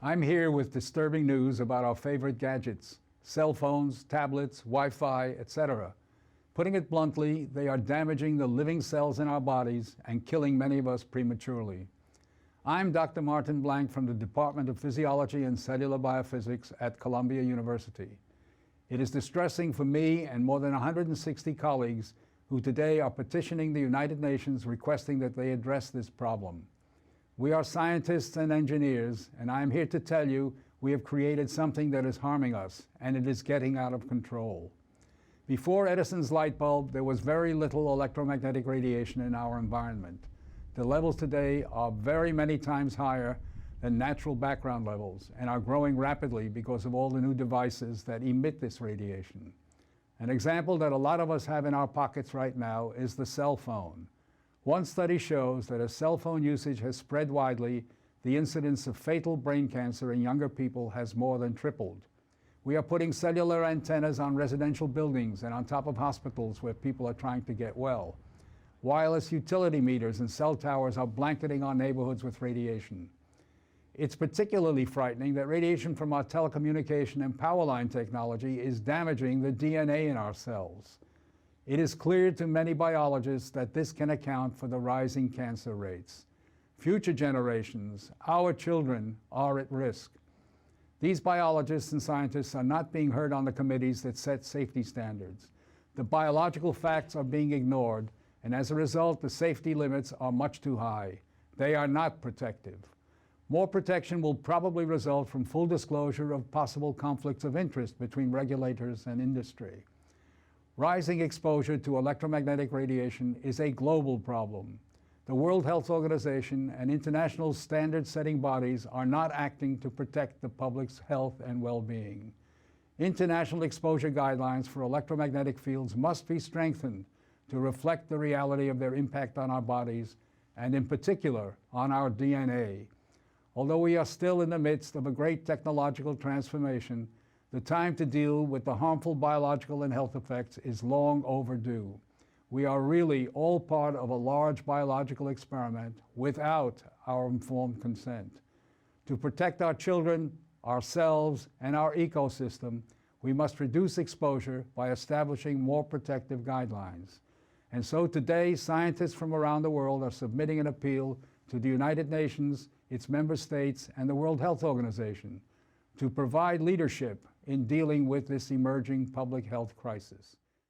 I'm here with disturbing news about our favorite gadgets, cell phones, tablets, Wi-Fi, etc. Putting it bluntly, they are damaging the living cells in our bodies and killing many of us prematurely. I'm Dr. Martin Blank from the Department of Physiology and Cellular Biophysics at Columbia University. It is distressing for me and more than 160 colleagues who today are petitioning the United Nations requesting that they address this problem. We are scientists and engineers, and I am here to tell you we have created something that is harming us, and it is getting out of control. Before Edison's light bulb, there was very little electromagnetic radiation in our environment. The levels today are very many times higher than natural background levels and are growing rapidly because of all the new devices that emit this radiation. An example that a lot of us have in our pockets right now is the cell phone. One study shows that as cell phone usage has spread widely, the incidence of fatal brain cancer in younger people has more than tripled. We are putting cellular antennas on residential buildings and on top of hospitals where people are trying to get well. Wireless utility meters and cell towers are blanketing our neighborhoods with radiation. It's particularly frightening that radiation from our telecommunication and power line technology is damaging the DNA in our cells. It is clear to many biologists that this can account for the rising cancer rates. Future generations, our children, are at risk. These biologists and scientists are not being heard on the committees that set safety standards. The biological facts are being ignored, and as a result, the safety limits are much too high. They are not protective. More protection will probably result from full disclosure of possible conflicts of interest between regulators and industry. Rising exposure to electromagnetic radiation is a global problem. The World Health Organization and international standard-setting bodies are not acting to protect the public's health and well-being. International exposure guidelines for electromagnetic fields must be strengthened to reflect the reality of their impact on our bodies, and in particular, on our DNA. Although we are still in the midst of a great technological transformation, the time to deal with the harmful biological and health effects is long overdue. We are really all part of a large biological experiment without our informed consent. To protect our children, ourselves, and our ecosystem, we must reduce exposure by establishing more protective guidelines. And so today, scientists from around the world are submitting an appeal to the United Nations, its member states, and the World Health Organization to provide leadership in dealing with this emerging public health crisis.